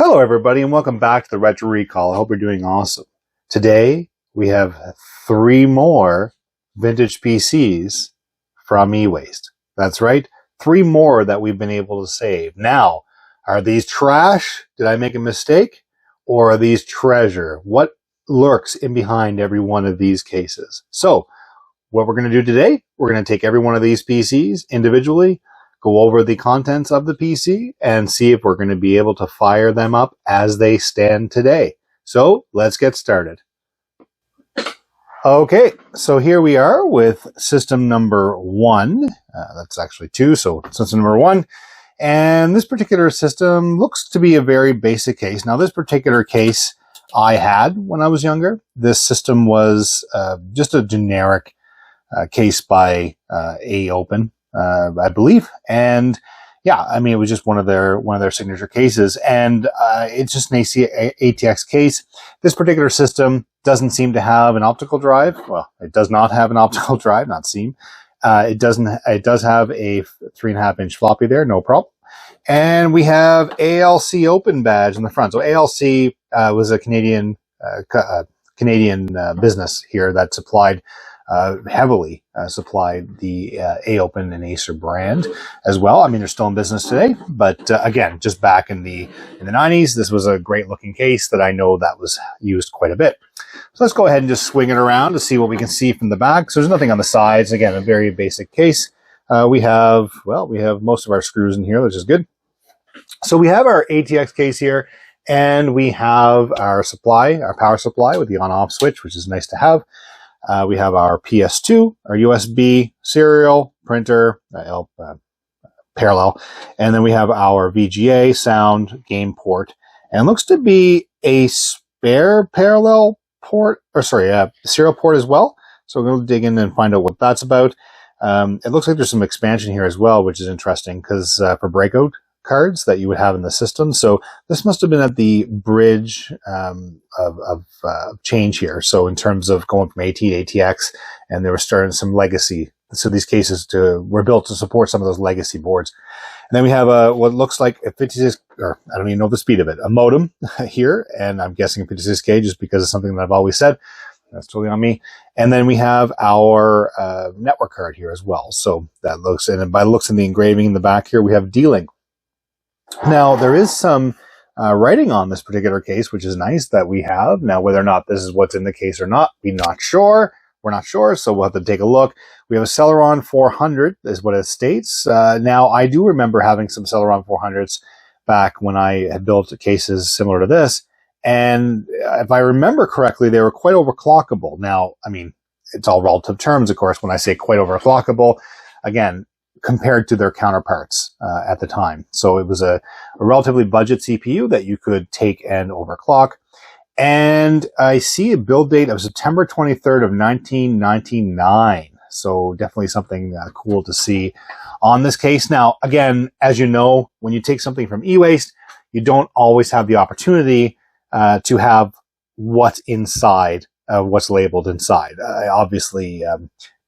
Hello everybody and welcome back to the Retro Recall. I hope you're doing awesome. Today we have 3 more vintage PCs from eWaste. That's right, 3 more that we've been able to save. Now, are these trash? Did I make a mistake? Or are these treasure? What lurks in behind every one of these cases? So, what we're going to do today, we're going to take every one of these PCs individually, go over the contents of the PC, and see if we're going to be able to fire them up as they stand today. So let's get started. Okay, so here we are with system number 1. That's actually 2, so system number 1. And this particular system looks to be a very basic case. Now, this particular case I had when I was younger. This system was just a generic case by AOpen. I believe, and yeah, I mean, it was just one of their signature cases, and it's just an ATX case. This particular system doesn't seem to have an optical drive. Well, it does not have an optical drive, not seem. It does have a 3.5-inch floppy there, no problem. And we have ALC open badge in the front. So ALC was a Canadian business here that supplied. Heavily supplied the AOpen and Acer brand as well. I mean, they're still in business today, but again, just back in the 90s, this was a great looking case that I know that was used quite a bit. So let's go ahead and just swing it around to see what we can see from the back. So there's nothing on the sides. Again, a very basic case. We have most of our screws in here, which is good. So we have our ATX case here, and we have our power supply with the on-off switch, which is nice to have. We have our PS2, our USB serial printer, parallel, and then we have our VGA sound game port, and it looks to be a spare parallel port, serial port as well. So we're going to dig in and find out what that's about. It looks like there's some expansion here as well, which is interesting because for breakout cards that you would have in the system. So this must have been at the bridge of change here. So in terms of going from AT to ATX, and they were starting some legacy. So these cases were built to support some of those legacy boards. And then we have what looks like a 56, or I don't even know the speed of it, a modem here. And I'm guessing 56K just because it's something that I've always said. That's totally on me. And then we have our network card here as well. So that looks, and by the looks of the engraving in the back here, we have D-Link. Now, there is some writing on this particular case, which is nice that we have. Now, whether or not this is what's in the case or not, we're not sure, so we'll have to take a look. We have a Celeron 400, is what it states. Now, I do remember having some Celeron 400s back when I had built cases similar to this, and if I remember correctly, they were quite overclockable. Now, I mean, it's all relative terms, of course, when I say quite overclockable. Again, compared to their counterparts at the time. So it was a relatively budget CPU that you could take and overclock. And I see a build date of September 23rd of 1999. So definitely something cool to see on this case. Now, again, as you know, when you take something from eWaste, you don't always have the opportunity to have what's inside, what's labeled inside. Obviously,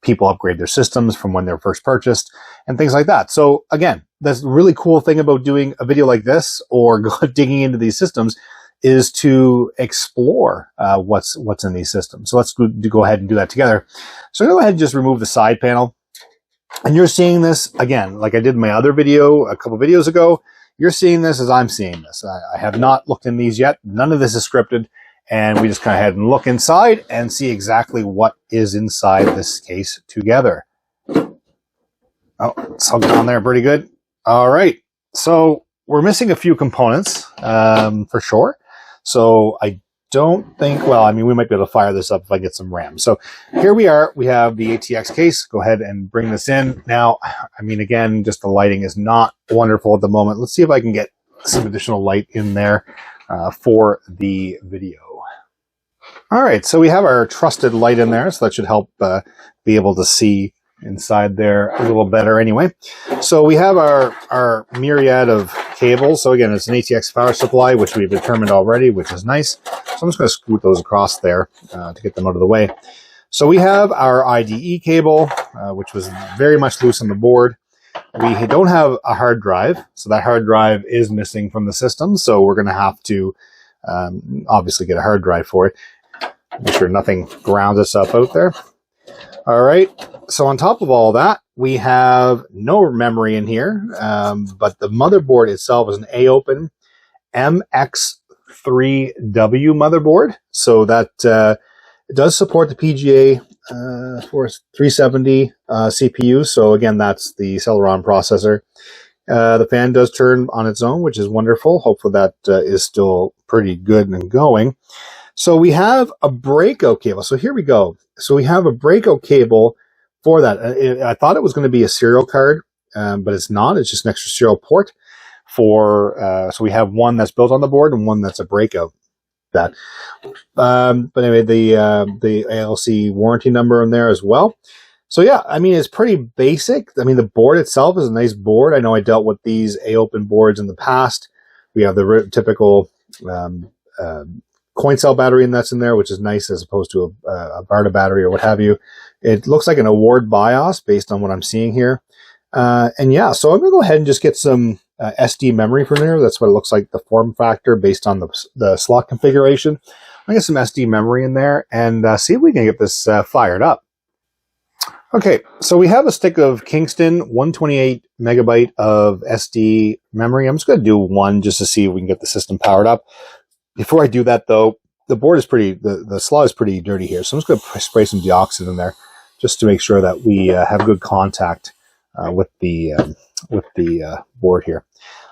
people upgrade their systems from when they're first purchased and things like that. So again, that's a really cool thing about doing a video like this or digging into these systems is to explore what's in these systems. So let's go ahead and do that together. So go ahead and just remove the side panel. And you're seeing this, again, like I did in my other video a couple videos ago. You're seeing this as I'm seeing this. I have not looked in these yet. None of this is scripted. And we just kind of head and look inside and see exactly what is inside this case together. Oh, it's hugged on there pretty good. All right. So we're missing a few components for sure. So I don't think, well, I mean, we might be able to fire this up if I get some RAM. So here we are. We have the ATX case. Go ahead and bring this in. Now, I mean, again, just the lighting is not wonderful at the moment. Let's see if I can get some additional light in there for the video. All right, so we have our trusted light in there, so that should help be able to see inside there a little better anyway. So we have our myriad of cables. So again, it's an ATX power supply, which we've determined already, which is nice. So I'm just going to scoot those across there to get them out of the way. So we have our IDE cable, which was very much loose on the board. We don't have a hard drive, so that hard drive is missing from the system. So we're going to have to obviously get a hard drive for it. Make sure nothing grounds us up out there. All right. So on top of all that, we have no memory in here, but the motherboard itself is an AOPEN MX3W motherboard. So that it does support the PGA 370 CPU. So again, that's the Celeron processor. The fan does turn on its own, which is wonderful. Hopefully that is still pretty good and going. So we have a breakout cable. So here we go. So we have a breakout cable for that. I thought it was going to be a serial card, but it's not. It's just an extra serial port for. So we have one that's built on the board and one that's a breakout. That. But anyway, the ALC warranty number in there as well. So yeah, I mean, it's pretty basic. I mean, the board itself is a nice board. I know I dealt with these AOPEN boards in the past. We have the typical coin cell battery that's in there, which is nice as opposed to a Varta battery or what have you. It looks like an Award BIOS based on what I'm seeing here. And yeah, so I'm going to go ahead and just get some SD memory from there. That's what it looks like, the form factor based on the slot configuration. I'll get some SD memory in there and see if we can get this fired up. Okay, so we have a stick of Kingston 128 megabyte of SD memory. I'm just going to do one just to see if we can get the system powered up. Before I do that, though, the board is the slot is pretty dirty here. So I'm just going to spray some deoxit in there just to make sure that we have good contact with the board here.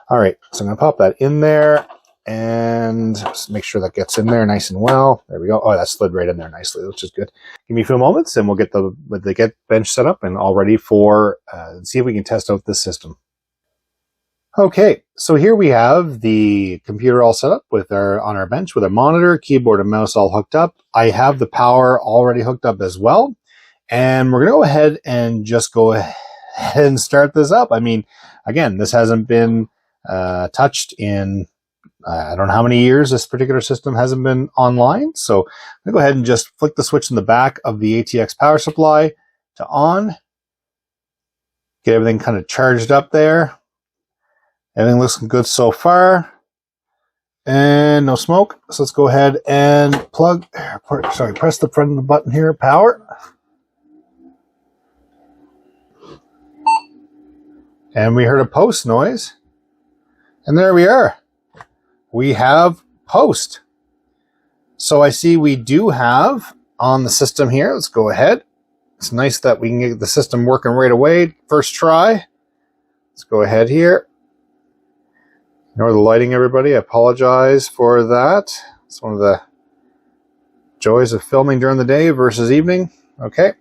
All right, so I'm going to pop that in there and just make sure that gets in there nice and well. There we go. Oh, that slid right in there nicely, which is good. Give me a few moments and we'll get the Get bench set up and all ready for see if we can test out this system. Okay, so here we have the computer all set up on our bench with a monitor, keyboard, and mouse all hooked up. I have the power already hooked up as well. And we're going to go ahead and just go ahead and start this up. I mean, again, this hasn't been touched in, I don't know how many years this particular system hasn't been online. So I'm going to go ahead and just flick the switch in the back of the ATX power supply to on. Get everything kind of charged up there. Everything looks good so far. And no smoke. So let's go ahead and press the front of the button here, power. And we heard a post noise. And there we are. We have post. So I see we do have on the system here. Let's go ahead. It's nice that we can get the system working right away. First try. Let's go ahead here. Ignore the lighting, everybody. I apologize for that. It's one of the joys of filming during the day versus evening. Okay.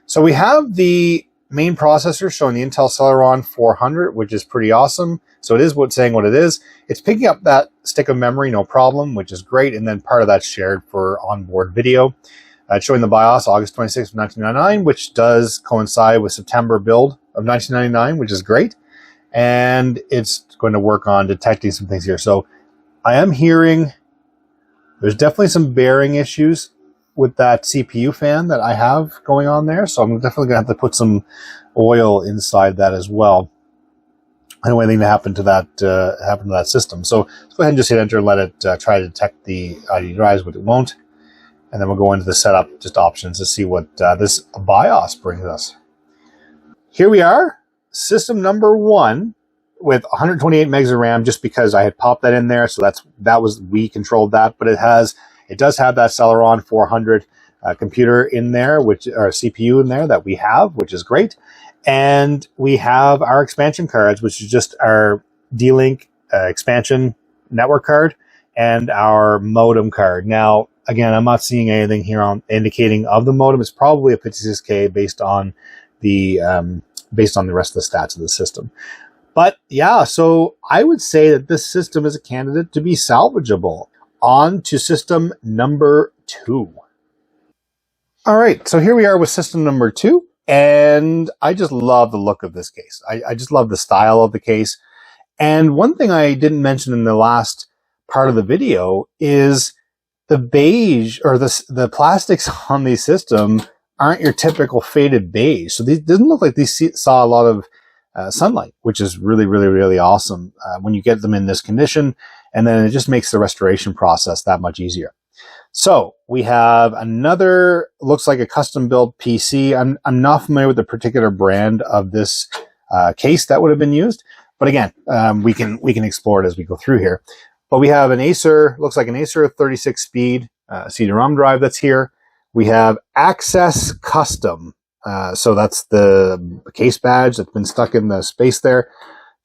So we have the main processor showing the Intel Celeron 400, which is pretty awesome. So it is saying what it is. It's picking up that stick of memory, no problem, which is great. And then part of that's shared for onboard video. It's showing the BIOS August 26th of 1999, which does coincide with September build of 1999, which is great. And it's going to work on detecting some things here. So I am hearing there's definitely some bearing issues with that CPU fan that I have going on there. So I'm definitely going to have to put some oil inside that as well. I don't want anything to happen to that system. So let's go ahead and just hit enter and let it try to detect the ID drives, but it won't. And then we'll go into the setup just options to see what this BIOS brings us. Here we are, system number 1 with 128 megs of RAM, just because I had popped that in there. So we controlled that, but it does have that Celeron 400 computer in there, or CPU in there that we have, which is great. And we have our expansion cards, which is just our D-Link expansion network card and our modem card. Now, again, I'm not seeing anything here on indicating of the modem. It's probably a 56K based on the rest of the stats of the system. But yeah, so I would say that this system is a candidate to be salvageable. On to system number 2. All right, so here we are with system number 2. And I just love the look of this case. I just love the style of the case. And one thing I didn't mention in the last part of the video is the beige, or the plastics on the system aren't your typical faded beige. So these doesn't look like these saw a lot of sunlight, which is really, really, really awesome when you get them in this condition. And then it just makes the restoration process that much easier. So we have another, looks like a custom built PC. I'm not familiar with the particular brand of this case that would have been used, but again, we can explore it as we go through here. But we have an Acer, looks like an Acer 36 speed CD-ROM drive that's here. We have Access Custom. So that's the case badge that's been stuck in the space there.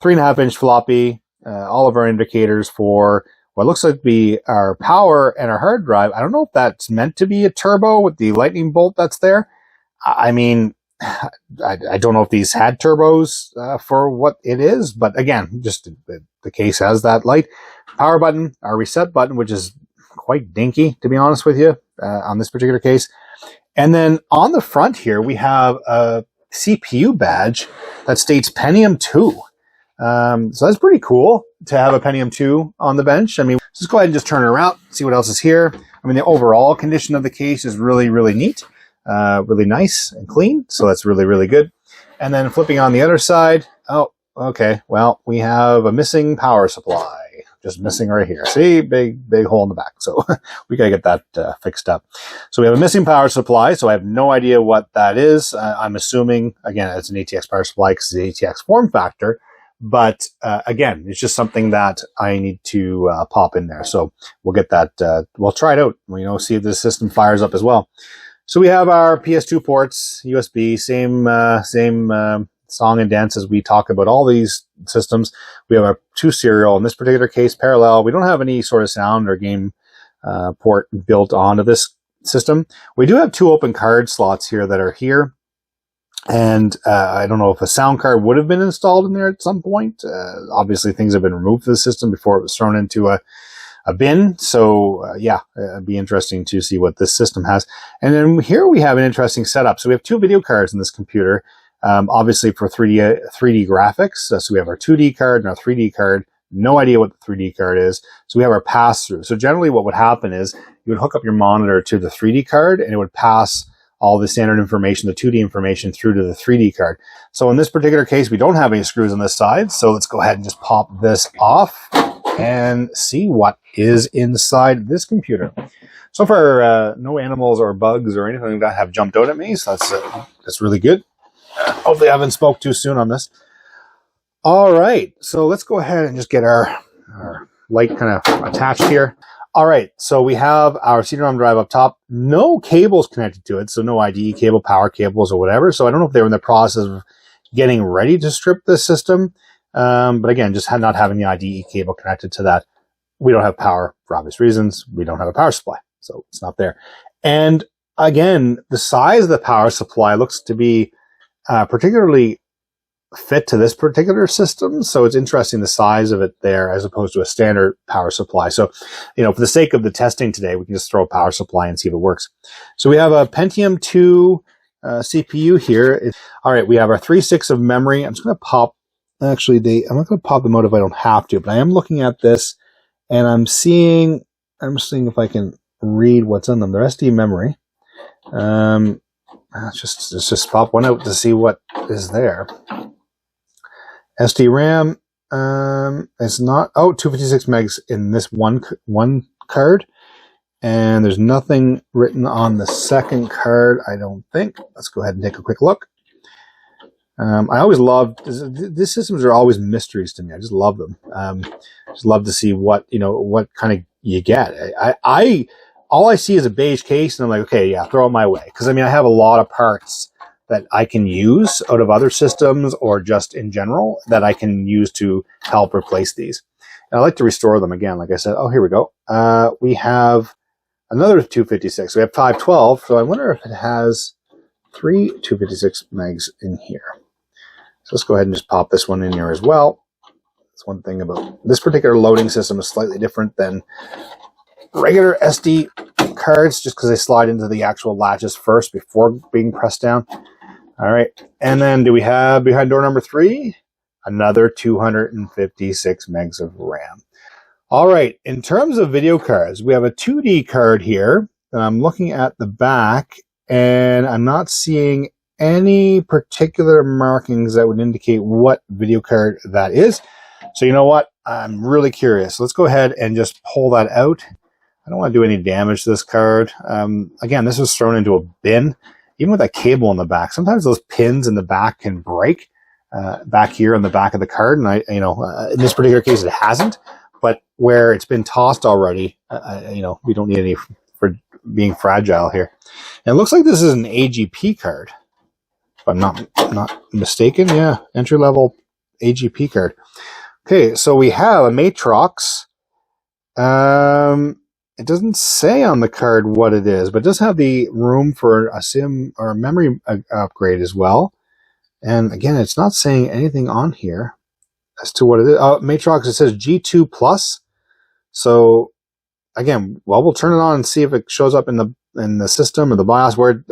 3.5-inch floppy, all of our indicators for what looks like to be our power and our hard drive. I don't know if that's meant to be a turbo with the lightning bolt that's there. I mean, I don't know if these had turbos for what it is, but again, just the case has that light. Power button, our reset button, which is quite dinky, to be honest with you, on this particular case. And then on the front here, we have a CPU badge that states Pentium 2. So that's pretty cool to have a Pentium 2 on the bench. I mean, let's go ahead and just turn it around, see what else is here. I mean, the overall condition of the case is really, really neat, really nice and clean. So that's really, really good. And then flipping on the other side, oh, okay. Well, we have a missing power supply. Just missing right here. See, big hole in the back. So we got to get that fixed up. So we have a missing power supply. So I have no idea what that is. I'm assuming, again, it's an ATX power supply because it's the ATX form factor. But again, it's just something that I need to pop in there. So we'll get that. We'll try it out. See if the system fires up as well. So we have our PS2 ports, USB, same song and dance as we talk about all these systems. We have our 2 serial, in this particular case, parallel. We don't have any sort of sound or game port built onto this system. We do have 2 open card slots here that are here. And I don't know if a sound card would have been installed in there at some point. Obviously, things have been removed from the system before it was thrown into a bin. So yeah, it'd be interesting to see what this system has. And then here we have an interesting setup. So we have 2 video cards in this computer. Obviously for 3D graphics. So we have our 2D card and our 3D card. No idea what the 3D card is. So we have our pass-through. So generally what would happen is you would hook up your monitor to the 3D card and it would pass all the standard information, the 2D information, through to the 3D card. So in this particular case, we don't have any screws on this side. So let's go ahead and just pop this off and see what is inside this computer. So far, no animals or bugs or anything that have jumped out at me. So that's really good. Hopefully I haven't spoke too soon on this. All right, so let's go ahead and just get our light kind of attached here. All right, so we have our CD-ROM drive up top. No cables connected to it, so no IDE cable, power cables, or whatever. So I don't know if they were in the process of getting ready to strip this system. But again, just not having the IDE cable connected to that. We don't have power for obvious reasons. We don't have a power supply, so it's not there. And again, the size of the power supply looks to be particularly fit to this particular system. So it's interesting the size of it there as opposed to a standard power supply. So, for the sake of the testing today, we can just throw a power supply and see if it works. So we have a Pentium 2 CPU here. All right, we have our 3.6 of memory. I'm just going to pop, I'm not going to pop them out if I don't have to, but I am looking at this and I'm seeing if I can read what's in them. They're SD memory. Let's just pop one out to see what is there. SD RAM, it's not, 256 megs in this one card. And there's nothing written on the second card, I don't think. Let's go ahead and take a quick look. I always love, these systems are always mysteries to me. I just love them. Just love to see what kind of you get. All I see is a beige case, and I'm like, okay, yeah, throw it my way. Because, I have a lot of parts that I can use out of other systems or just in general that I can use to help replace these. And I like to restore them again, like I said. Oh, here we go. We have another 256. We have 512, so I wonder if it has 3 256 megs in here. So let's go ahead and just pop this one in here as well. That's one thing about this particular loading system is slightly different than regular SD cards, just because they slide into the actual latches first before being pressed down. All right, and then do we have behind door number 3 another 256 megs of RAM? All right, in terms of video cards, we have a 2D card here. And I'm looking at the back, and I'm not seeing any particular markings that would indicate what video card that is. So you know what? I'm really curious. Let's go ahead and just pull that out. I don't want to do any damage to this card. Again, this was thrown into a bin, even with that cable in the back. Sometimes those pins in the back can break back here on the back of the card, and in this particular case, it hasn't. But where it's been tossed already, we don't need any for being fragile here. And it looks like this is an AGP card, if I'm not mistaken. Yeah, entry level AGP card. Okay, so we have a Matrox. It doesn't say on the card what it is, but it does have the room for a SIM or a memory upgrade as well. And again, it's not saying anything on here as to what it is. Matrox, it says G2 Plus. So again, well, we'll turn it on and see if it shows up in the system or the BIOS, where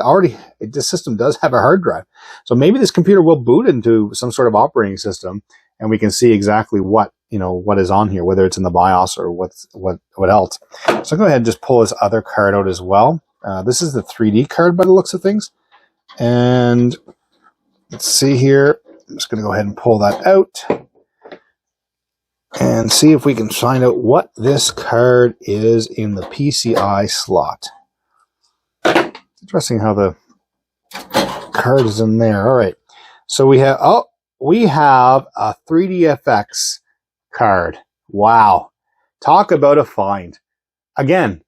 this system does have a hard drive. So maybe this computer will boot into some sort of operating system, and we can see exactly what is on here, whether it's in the BIOS or what else. So I'll go ahead and just pull this other card out as well. This is the 3D card by the looks of things. And let's see here. I'm just going to go ahead and pull that out and see if we can find out what this card is in the PCI slot. It's interesting how the card is in there. All right. So we have a 3DFX card. Wow. Talk about a find. Again,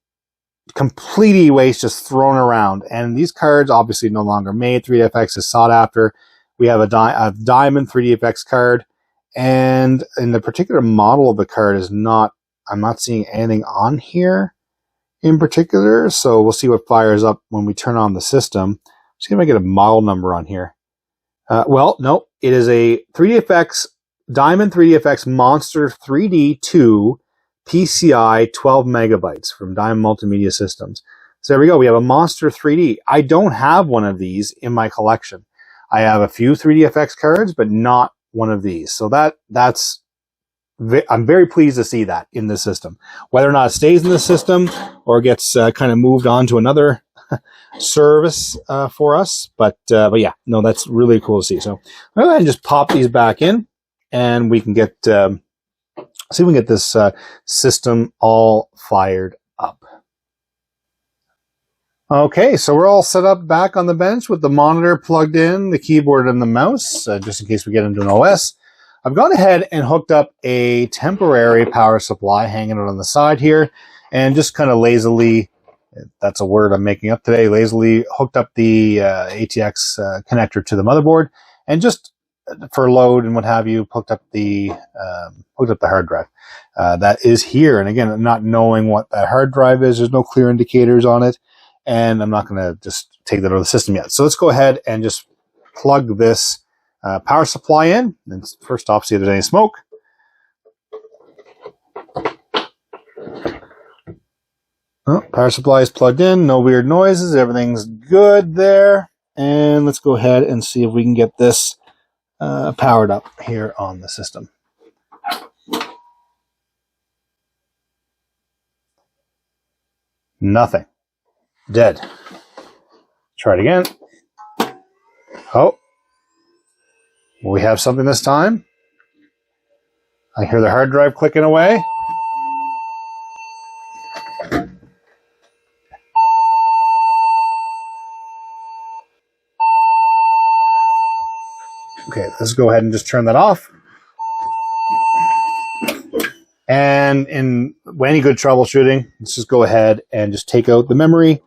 complete e-waste just thrown around. And these cards obviously no longer made. 3DFX is sought after. We have a diamond 3DFX card. And in the particular model of the card I'm not seeing anything on here in particular. So we'll see what fires up when we turn on the system. See if I get a model number on here. Well, no, it is a 3DFX Diamond 3DFX Monster 3D 2 PCI 12 megabytes from Diamond Multimedia Systems. So there we go. We have a Monster 3D. I don't have one of these in my collection. I have a few 3DFX cards, but not one of these. So I'm very pleased to see that in the system. Whether or not it stays in the system or gets kind of moved on to another service for us, but yeah, no, that's really cool to see. So I'll go ahead and just pop these back in, and we can get see if we can get this system all fired up. Okay, so we're all set up back on the bench with the monitor plugged in, the keyboard and the mouse, just in case we get into an OS. I've gone ahead and hooked up a temporary power supply hanging out on the side here, and just kind of lazily, that's a word I'm making up today, lazily hooked up the ATX connector to the motherboard, and just for load and what have you, hooked up the hard drive. That is here, and again, not knowing what that hard drive is, there's no clear indicators on it, and I'm not going to just take that out of the system yet. So let's go ahead and just plug this power supply in, and first off, see if there's any smoke. Oh, power supply is plugged in, no weird noises, everything's good there. And let's go ahead and see if we can get this powered up here on the system. Nothing. Dead. Try it again. Oh. We have something this time. I hear the hard drive clicking away. Okay, let's go ahead and just turn that off. And in any good troubleshooting, let's just go ahead and just take out the memory,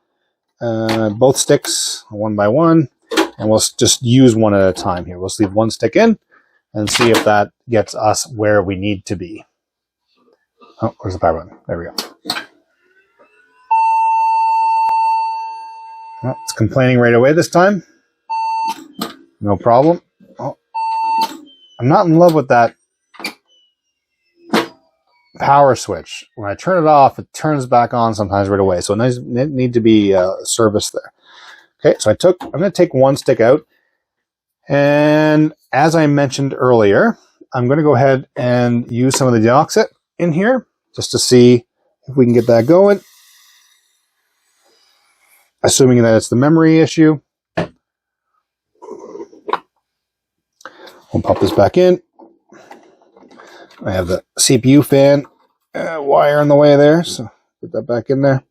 both sticks, one by one, and we'll just use one at a time here. We'll just leave one stick in and see if that gets us where we need to be. Oh, where's the power button? There we go. Oh, it's complaining right away this time. No problem. Oh, I'm not in love with that power switch. When I turn it off, it turns back on sometimes right away. So it needs to be serviced there. Okay, so I'm going to take one stick out. And as I mentioned earlier, I'm going to go ahead and use some of the deoxit in here just to see if we can get that going. Assuming that it's the memory issue. We'll pop this back in. I have the CPU fan wire in the way there, so put that back in there.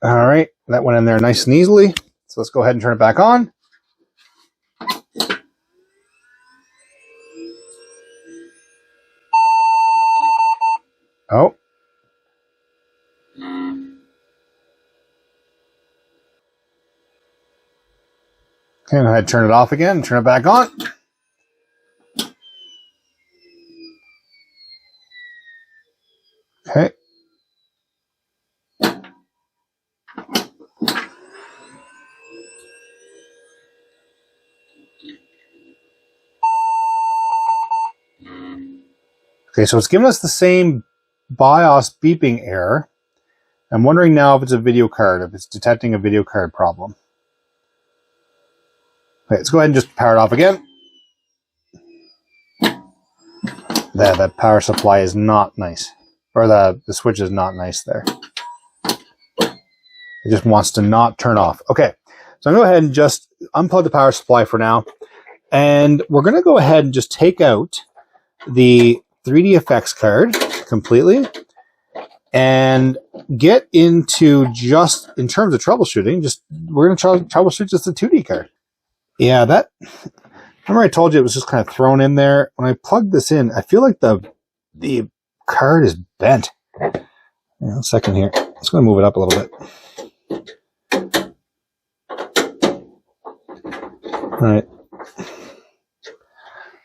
All right, that went in there nice and easily. So let's go ahead and turn it back on. Oh. Okay, go ahead and turn it off again and turn it back on. Okay. Okay, so it's giving us the same BIOS beeping error. I'm wondering now if it's a video card, if it's detecting a video card problem. Okay, let's go ahead and just power it off again. That power supply is not nice. Or the switch is not nice there. It just wants to not turn off. Okay, so I'm going to go ahead and just unplug the power supply for now. And we're going to go ahead and just take out the 3DFX card completely and get into just, in terms of troubleshooting, we're going to troubleshoot just the 2D card. Yeah, remember I told you it was just kind of thrown in there. When I plugged this in, I feel like the card is bent. Hang on a second here. I'm just going to move it up a little bit. All right.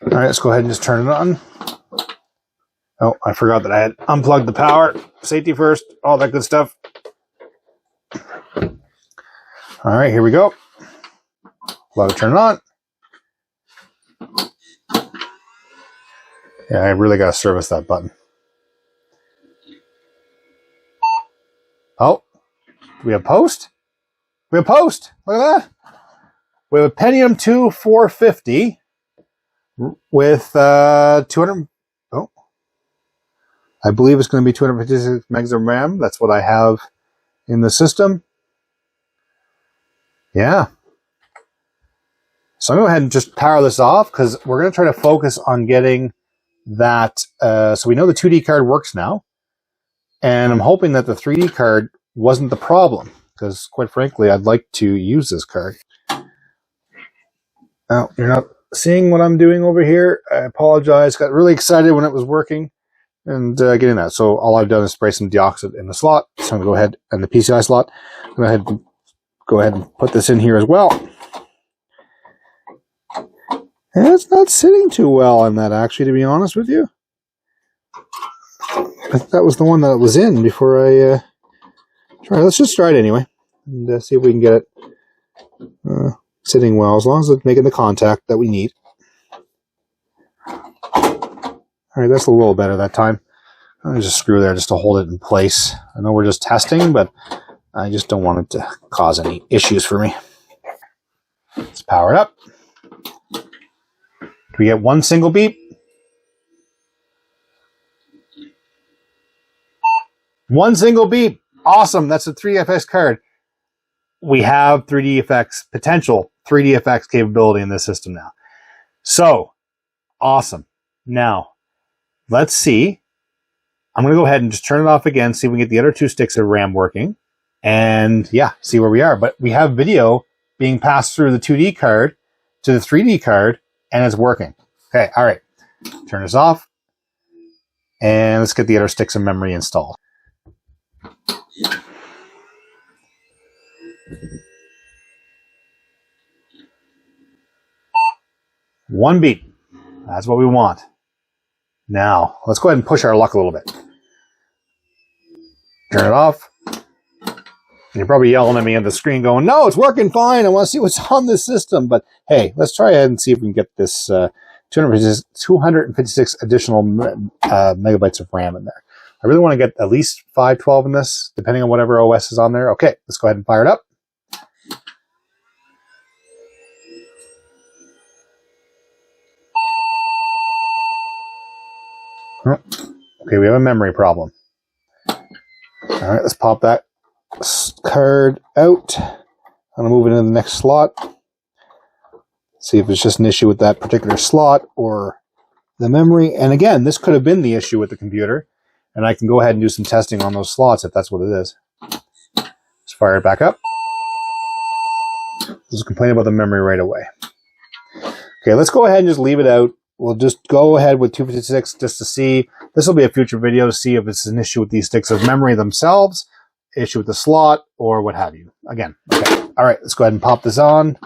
All right, let's go ahead and just turn it on. Oh, I forgot that I had unplugged the power. Safety first, all that good stuff. All right, here we go. Let it turn it on. Yeah, I really got to service that button. Oh, do we have post? We have post. Look at that. We have a Pentium 2 450 with 200. Oh, I believe it's going to be 256 megs of RAM. That's what I have in the system. Yeah. So I'm going to go ahead and just power this off because we're going to try to focus on getting that. So we know the 2D card works now. And I'm hoping that the 3D card wasn't the problem because, quite frankly, I'd like to use this card. Now, you're not seeing what I'm doing over here. I apologize. Got really excited when it was working and getting that. So all I've done is spray some deoxit in the slot. So I'm going to go ahead, and the PCI slot. I'm going to go ahead and put this in here as well. And it's not sitting too well on that, actually, to be honest with you. That was the one that it was in before I try. Let's just try it anyway and see if we can get it sitting well, as long as it's making the contact that we need. All right, that's a little better that time. There's a screw there just to hold it in place. I know we're just testing, but I just don't want it to cause any issues for me. Let's power it up. Do we get one single beep? One single beep. Awesome. That's a 3DFX card. We have 3DFX potential, 3DFX capability in this system now. So, awesome. Now, let's see. I'm going to go ahead and just turn it off again, see if we can get the other two sticks of RAM working. And yeah, see where we are. But we have video being passed through the 2D card to the 3D card, and it's working. Okay, all right. Turn this off. And let's get the other sticks of memory installed. One beep. That's what we want. Now, let's go ahead and push our luck a little bit. Turn it off. You're probably yelling at me on the screen going, no, it's working fine. I want to see what's on this system. But hey, let's try ahead and see if we can get this 256 additional megabytes of RAM in there. I really want to get at least 512 in this, depending on whatever OS is on there. Okay, let's go ahead and fire it up. Okay, we have a memory problem. All right, let's pop that card out. I'm going to move it into the next slot. See if it's just an issue with that particular slot or the memory. And again, this could have been the issue with the computer. And I can go ahead and do some testing on those slots if that's what it is. Let's fire it back up. Let's complain about the memory right away. Okay, let's go ahead and just leave it out. We'll just go ahead with 256 just to see. This will be a future video to see if it's an issue with these sticks of memory themselves, issue with the slot, or what have you. Again, okay. All right, let's go ahead and pop this on.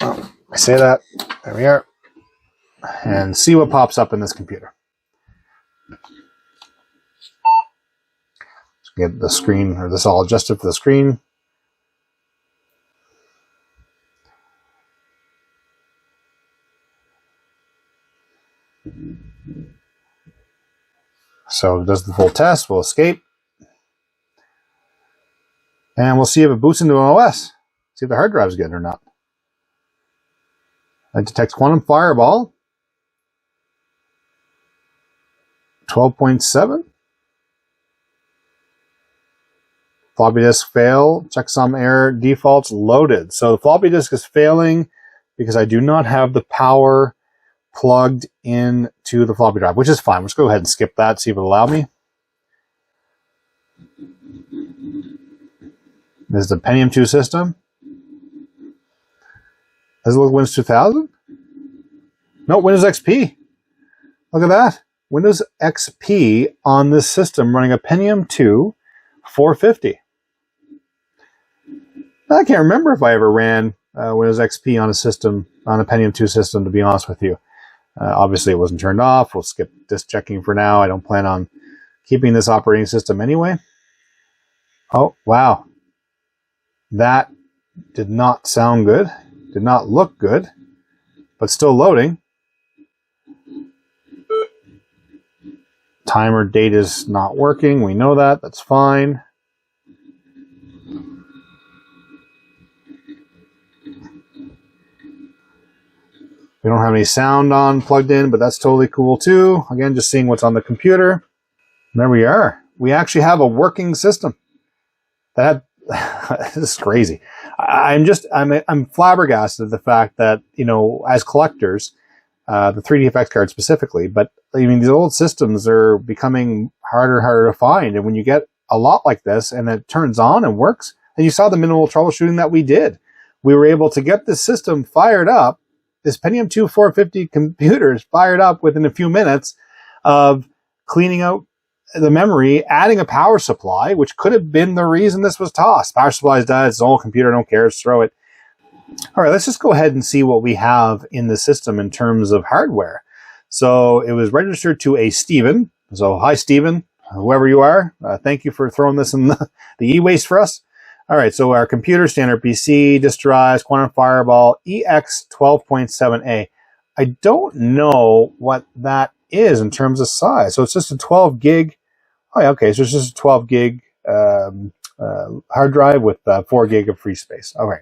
Oh, I say that. There we are. And see what pops up in this computer. Let's get the screen, or this all adjusted for the screen. So it does the full test. We'll escape. And we'll see if it boots into an OS. See if the hard drive's good or not. It detects quantum fireball. 12.7. Floppy disk fail. Checksum error. Defaults loaded. So the floppy disk is failing because I do not have the power plugged into the floppy drive, which is fine. Let's go ahead and skip that, see if it'll allow me. This is the Pentium 2 system. Does it look Windows 2000? No, Windows XP. Look at that. Windows XP on this system running a Pentium 2 450. I can't remember if I ever ran Windows XP on a system, on a Pentium 2 system, to be honest with you. Obviously, it wasn't turned off. We'll skip disk checking for now. I don't plan on keeping this operating system anyway. Oh, wow. That did not sound good. Did not look good, but still loading. Timer date is not working. We know that. That's fine. We don't have any sound on plugged in, but that's totally cool too. Again, just seeing what's on the computer. And there we are. We actually have a working system. That this is crazy. I'm flabbergasted at the fact that, you know, as collectors, the 3DFX card specifically, but I mean, these old systems are becoming harder and harder to find. And when you get a lot like this and it turns on and works, and you saw the minimal troubleshooting that we did, we were able to get this system fired up. This Pentium 2 450 computer is fired up within a few minutes of cleaning out the memory, adding a power supply, which could have been the reason this was tossed. Power supply is dead. It's an old computer. Don't care. Just throw it. All right, let's just go ahead and see what we have in the system in terms of hardware. So it was registered to a Steven. So hi, Steven, whoever you are. Thank you for throwing this in the e-waste for us. All right, so our computer, standard PC, disk drives, Quantum Fireball, EX12.7A. I don't know what that is in terms of size. So it's just a 12 gig. Oh, yeah, okay, so it's just a 12 gig hard drive with 4 gig of free space. All right.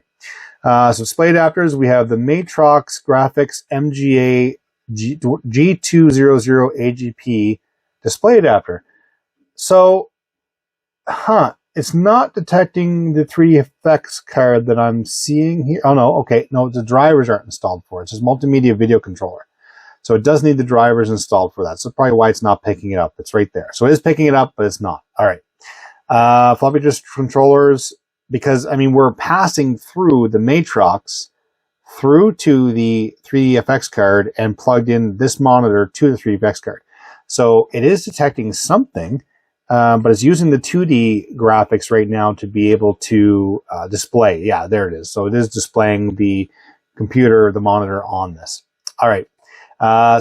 So display adapters, we have the Matrox Graphics MGA G200 AGP display adapter. So, it's not detecting the 3DFX card that I'm seeing here. Oh, no, okay. No, the drivers aren't installed for it. It's just multimedia video controller. So it does need the drivers installed for that. So probably why it's not picking it up. It's right there. So it is picking it up, but it's not. All right. Floppy disk controllers, because, I mean, we're passing through the Matrox through to the 3DFX card and plugged in this monitor to the 3DFX card. So it is detecting something, but it's using the 2D graphics right now to be able to display. Yeah, there it is. So it is displaying the computer, the monitor on this. All right.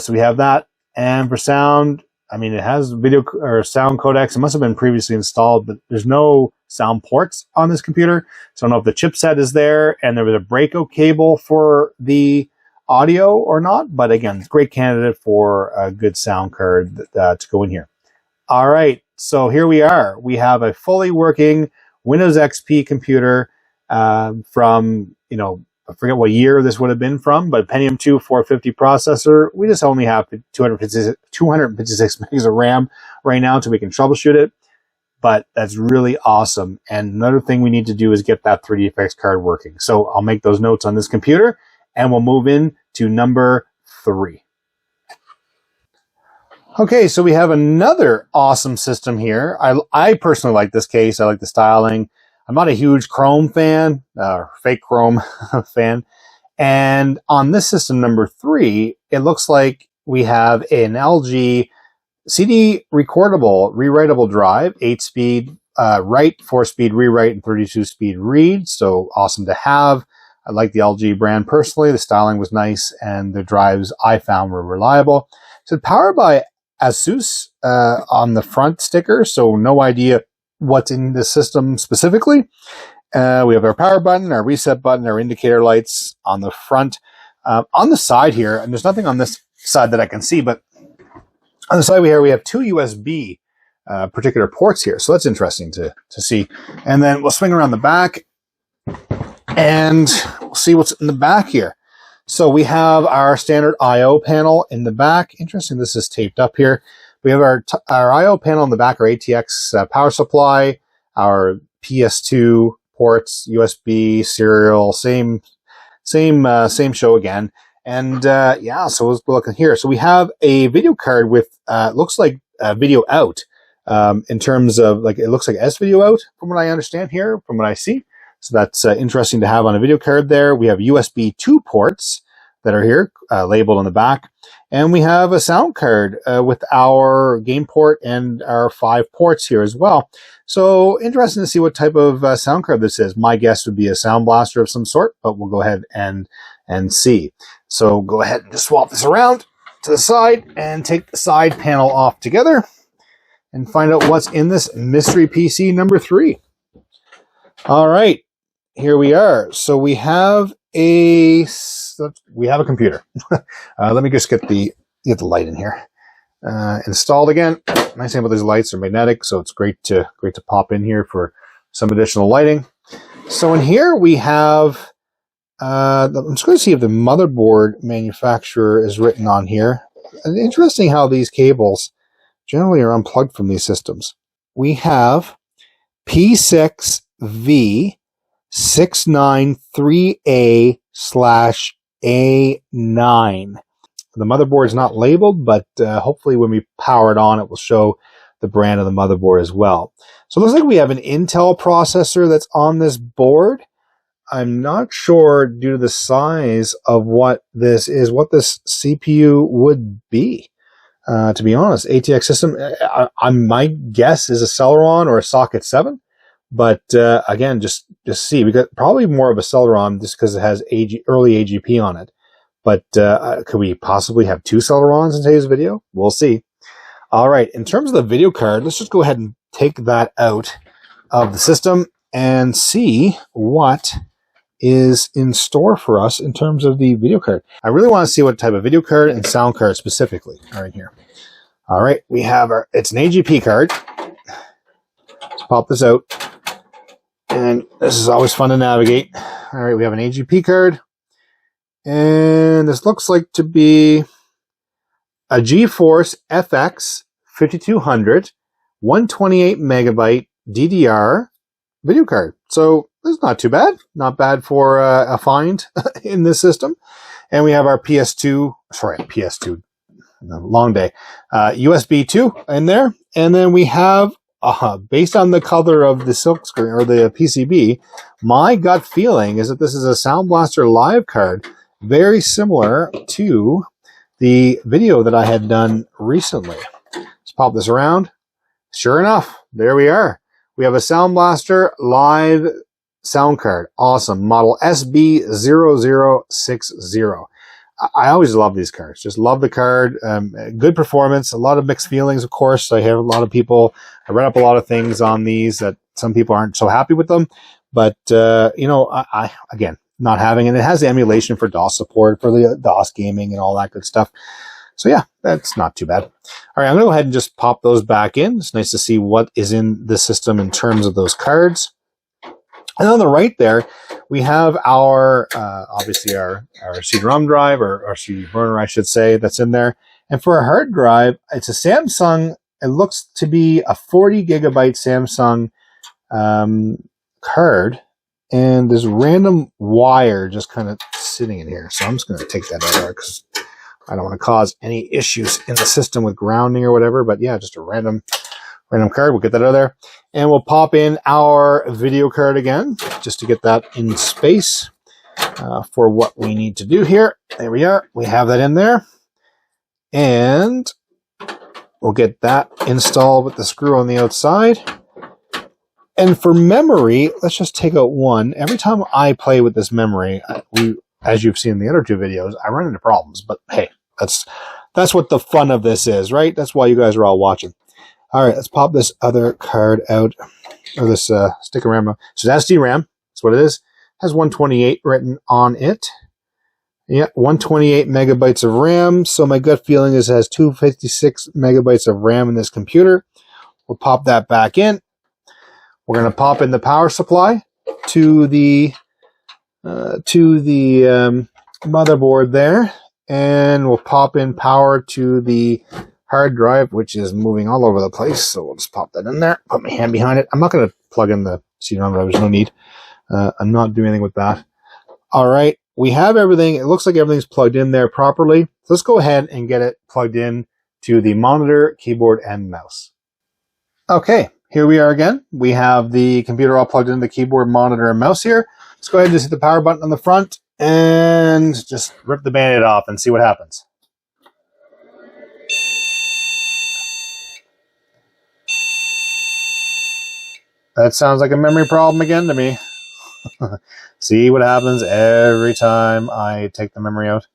So we have that. And for sound, I mean, it has video or sound codecs. It must have been previously installed, but there's no sound ports on this computer. So I don't know if the chipset is there and there was a Breako cable for the audio or not. But again, it's a great candidate for a good sound card to go in here. All right. So here we are. We have a fully working Windows XP computer from, you know, I forget what year this would have been from, but Pentium 2 450 processor. We just only have 256 megs of RAM right now until we can troubleshoot it. But that's really awesome. And another thing we need to do is get that 3DFX card working. So I'll make those notes on this computer and we'll move in to number 3. Okay, so we have another awesome system here. I personally like this case. I like the styling. I'm not a huge Chrome fan, fake Chrome fan. And on this system, number 3, it looks like we have an LG CD recordable, rewritable drive, 8-speed write, 4-speed rewrite, and 32-speed read. So awesome to have. I like the LG brand personally. The styling was nice, and the drives I found were reliable. So powered by ASUS on the front sticker, so no idea what's in the system specifically. We have our power button, our reset button, our indicator lights on the front. On the side here, and there's nothing on this side that I can see, but on the side we have 2 USB particular ports here, so that's interesting to see. And then we'll swing around the back, and we'll see what's in the back here. So we have our standard I/O panel in the back. Interesting, this is taped up here. We have our I/O panel in the back, our ATX power supply, our PS2 ports, USB, serial, same show again. And yeah, so let's look here. So we have a video card with looks like video out in terms of, like, it looks like S video out from what I understand here, from what I see. So that's interesting to have on a video card there. We have USB 2 ports that are here labeled on the back. And we have a sound card with our game port and our 5 ports here as well. So interesting to see what type of sound card this is. My guess would be a Sound Blaster of some sort, but we'll go ahead and see. So go ahead and just swap this around to the side and take the side panel off together and find out what's in this mystery PC number 3. All right, here we are. So we have a computer. Let me just get the light in here installed again. Nice thing about these lights are magnetic, so it's great to pop in here for some additional lighting. So in here we have. I'm just going to see if the motherboard manufacturer is written on here. And interesting how these cables generally are unplugged from these systems. We have P6V693A/A9. The motherboard is not labeled, but hopefully when we power it on, it will show the brand of the motherboard as well. So it looks like we have an Intel processor that's on this board. I'm not sure, due to the size of what this is, what this CPU would be. To be honest, ATX system, my guess is a Celeron or a Socket 7. But again, just see, because probably more of a Celeron just because it has early AGP on it. But could we possibly have 2 Celerons in today's video? We'll see. All right, in terms of the video card, let's just go ahead and take that out of the system and see what is in store for us in terms of the video card. I really want to see what type of video card and sound card specifically are in here. All right, we have it's an AGP card. Let's pop this out. And this is always fun to navigate. All right, we have an AGP card. And this looks like to be a GeForce FX 5200 128 megabyte DDR video card. So it's not too bad. Not bad for a find in this system. And we have our PS2, long day, USB 2 in there. And then we have, based on the color of the silk screen or the PCB, my gut feeling is that this is a Sound Blaster Live card, very similar to the video that I had done recently. Let's pop this around. Sure enough, there we are. We have a Sound Blaster Live sound card. Awesome. Model SB0060. I always love these cards. Just love the card. Good performance. A lot of mixed feelings, of course. I have a lot of people. I read up a lot of things on these that some people aren't so happy with them. But, I again, not having it. It has the emulation for DOS support, for the DOS gaming and all that good stuff. So yeah, that's not too bad. All right, I'm going to go ahead and just pop those back in. It's nice to see what is in the system in terms of those cards. And on the right there, we have our, obviously our CD-ROM drive, or our CD burner, I should say, that's in there. And for a hard drive, it's a Samsung, it looks to be a 40 gigabyte Samsung card. And this random wire just kind of sitting in here. So I'm just going to take that out because I don't want to cause any issues in the system with grounding or whatever. But yeah, just a random card. We'll get that out of there. And we'll pop in our video card again, just to get that in space for what we need to do here. There we are. We have that in there. And we'll get that installed with the screw on the outside. And for memory, let's just take out one. Every time I play with this memory, as you've seen in the other two videos, I run into problems. But hey, that's what the fun of this is, right? That's why you guys are all watching. All right, let's pop this other card out, or this stick of RAM. So that's DRAM. That's what it is. It has 128 written on it. Yeah, 128 megabytes of RAM. So my gut feeling is it has 256 megabytes of RAM in this computer. We'll pop that back in. We're going to pop in the power supply to the motherboard there, and we'll pop in power to the hard drive, which is moving all over the place. So we'll just pop that in there. Put my hand behind it. I'm not going to plug in the CD-ROM drive. There's no need. I'm not doing anything with that. All right, we have everything. It looks like everything's plugged in there properly. So let's go ahead and get it plugged in to the monitor, keyboard, and mouse. Okay. Here we are again. We have the computer all plugged into the keyboard, monitor, and mouse here. Let's go ahead and just hit the power button on the front and just rip the Band-Aid off and see what happens. That sounds like a memory problem again to me. See what happens every time I take the memory out.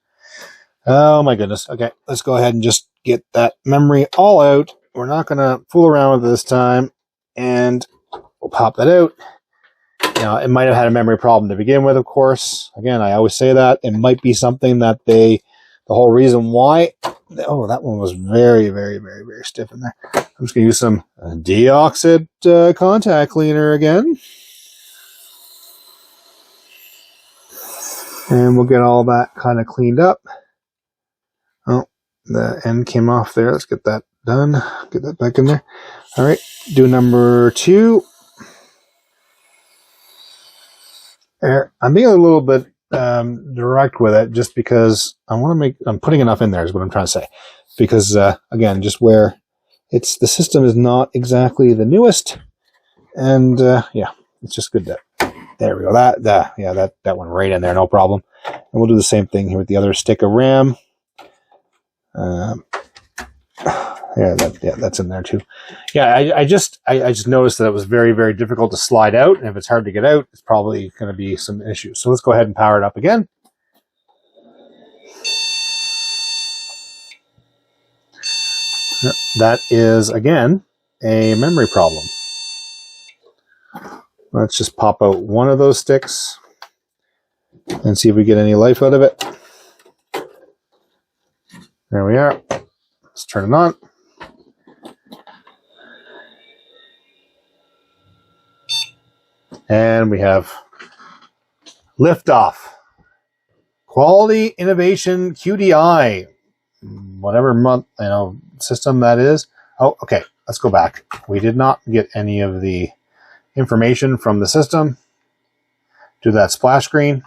Oh my goodness. Okay, let's go ahead and just get that memory all out. We're not going to fool around with it this time. And we'll pop that out. Now, it might have had a memory problem to begin with, of course. Again, I always say that. It might be something that the whole reason why... Oh, that one was very, very, very, very stiff in there. I'm just going to use some Deoxit contact cleaner again. And we'll get all that kind of cleaned up. Oh, the end came off there. Let's get that done. Get that back in there. All right, do number 2. I'm being a little bit direct with it just because I'm putting enough in there is what I'm trying to say. Because, again, just where the system is not exactly the newest. And, yeah, it's just good to, there we go. That went right in there, no problem. And we'll do the same thing here with the other stick of RAM. That's in there too. Yeah, I just noticed that it was very, very difficult to slide out, and if it's hard to get out, it's probably going to be some issues. So let's go ahead and power it up again. That is, again, a memory problem. Let's just pop out one of those sticks and see if we get any life out of it. There we are. Let's turn it on. And we have liftoff. Quality Innovation QDI. Whatever month, system that is. Oh, okay. Let's go back. We did not get any of the information from the system. Do that splash screen.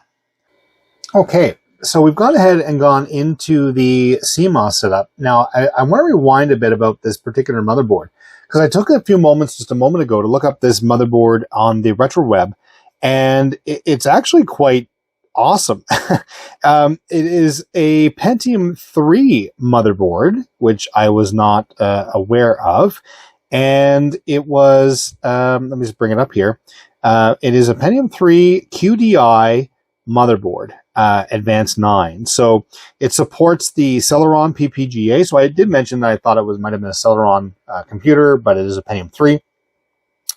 Okay. So we've gone ahead and gone into the CMOS setup. Now, I want to rewind a bit about this particular motherboard because I took a few moments just a moment ago to look up this motherboard on the RetroWeb, and it's actually quite awesome. It is a Pentium 3 motherboard, which I was not aware of, and it was, let me just bring it up here. It is a Pentium 3 QDI motherboard. Advanced 9. So it supports the Celeron PPGA. So I did mention that I thought it might have been a Celeron computer, but it is a Pentium 3.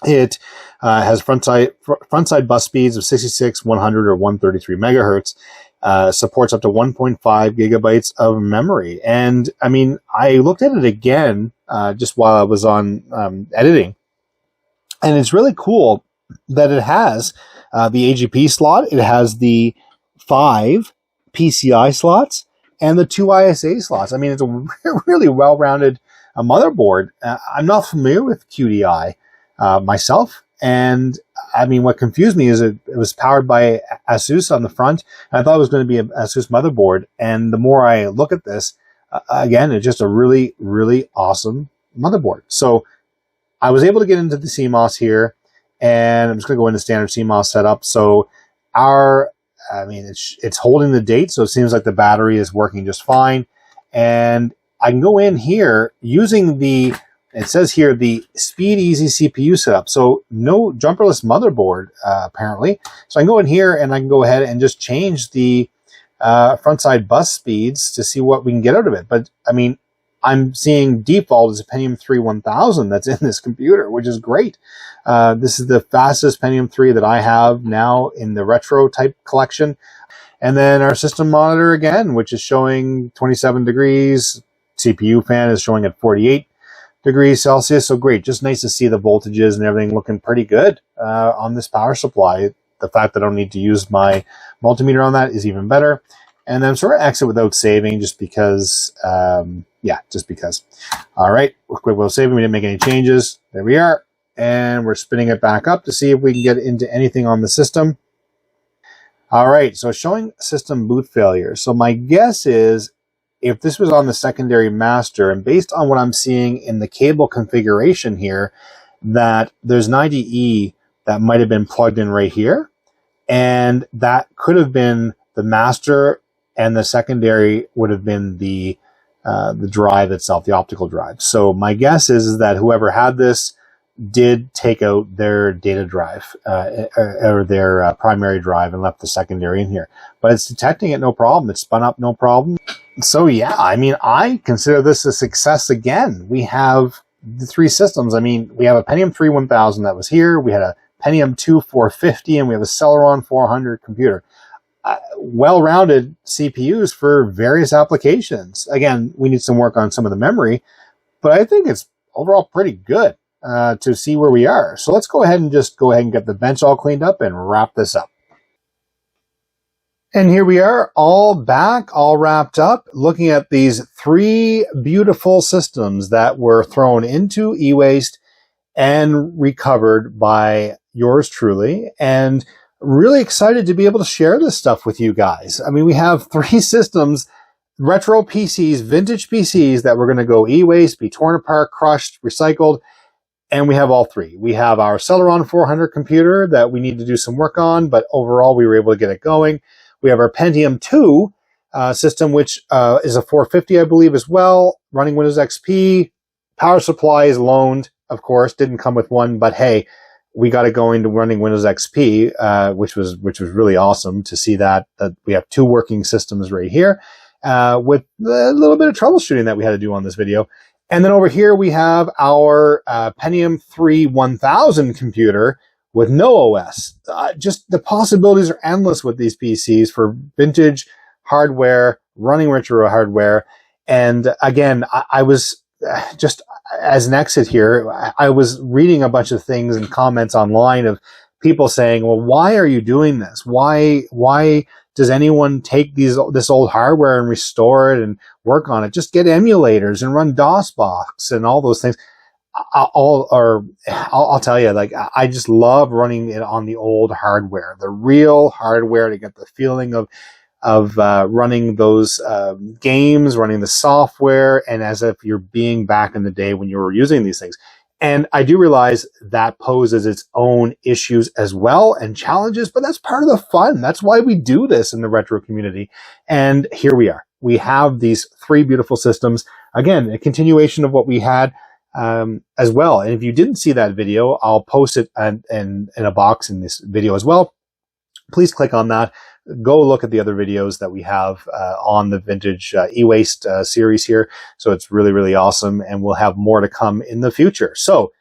It has front side bus speeds of 66, 100, or 133 megahertz. Supports up to 1.5 gigabytes of memory. And I mean, I looked at it again just while I was on editing, and it's really cool that it has the AGP slot. It has the 5 PCI slots and the 2 ISA slots. I mean, it's a really well-rounded motherboard. I'm not familiar with QDI myself, and I mean, what confused me is it was powered by ASUS on the front. And I thought it was going to be an ASUS motherboard. And the more I look at this, again, it's just a really, really awesome motherboard. So I was able to get into the CMOS here, and I'm just going to go into standard CMOS setup. So it's holding the date, so it seems like the battery is working just fine. And I can go in here using it says here, the SpeedEasy CPU setup. So no jumperless motherboard, apparently. So I can go in here and I can go ahead and just change the front side bus speeds to see what we can get out of it. But I mean, I'm seeing default is a Pentium 3 1000 that's in this computer, which is great. This is the fastest Pentium 3 that I have now in the retro type collection. And then our system monitor again, which is showing 27 degrees. CPU fan is showing at 48 degrees Celsius. So great. Just nice to see the voltages and everything looking pretty good on this power supply. The fact that I don't need to use my multimeter on that is even better. And then sort of exit without saving just because, just because. All right, quick without saving. We didn't make any changes. There we are. And we're spinning it back up to see if we can get into anything on the system. All right, so showing system boot failure. So my guess is if this was on the secondary master, and based on what I'm seeing in the cable configuration here, that there's an IDE that might have been plugged in right here. And that could have been the master, and the secondary would have been the drive itself, the optical drive. So my guess is that whoever had this did take out their data drive or their primary drive and left the secondary in here. But it's detecting it no problem. It's spun up no problem. So yeah, I mean, I consider this a success again. We have the three systems. I mean, we have a Pentium 3 1000 that was here. We had a Pentium 2 450, and we have a Celeron 400 computer. Well-rounded CPUs for various applications. Again, we need some work on some of the memory, but I think it's overall pretty good to see where we are. So let's go ahead and get the bench all cleaned up and wrap this up. And here we are, all back, all wrapped up, looking at these three beautiful systems that were thrown into e-waste and recovered by yours truly. And really excited to be able to share this stuff with you guys. I mean, we have three systems, retro PCs, vintage PCs that we're going to go e-waste, be torn apart, crushed, recycled, and we have all three. We have our Celeron 400 computer that we need to do some work on, but overall we were able to get it going. We have our Pentium 2 system, which is a 450, I believe, as well, running Windows XP. Power supply is loaned, of course, didn't come with one, but hey, we got it going to running Windows XP, which was really awesome to see that we have two working systems right here with a little bit of troubleshooting that we had to do on this video. And then over here we have our Pentium 3 1000 computer with no OS. Just the possibilities are endless with these PCs for vintage hardware, running retro hardware. And again, I was just as an exit here, I was reading a bunch of things and comments online of people saying, well, why are you doing this? Why does anyone take this old hardware and restore it and work on it? Just get emulators and run DOSBox and all those things. I'll tell you, like, I just love running it on the old hardware, the real hardware, to get the feeling of running those games, running the software, and as if you're being back in the day when you were using these things. And I do realize that poses its own issues as well and challenges, but that's part of the fun. That's why we do this in the retro community. And here we are. We have these three beautiful systems. Again, a continuation of what we had as well. And if you didn't see that video, I'll post it in a box in this video as well. Please click on that. Go look at the other videos that we have on the vintage e-waste series here. So it's really, really awesome. And we'll have more to come in the future. So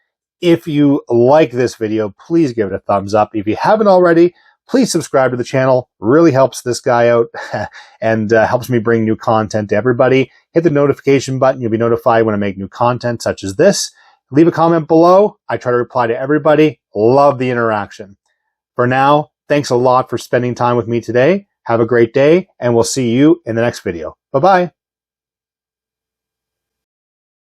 if you like this video, please give it a thumbs up. If you haven't already, please subscribe to the channel. Really helps this guy out and helps me bring new content to everybody. Hit the notification button. You'll be notified when I make new content such as this. Leave a comment below. I try to reply to everybody. Love the interaction. For now, thanks a lot for spending time with me today. Have a great day, and we'll see you in the next video. Bye-bye.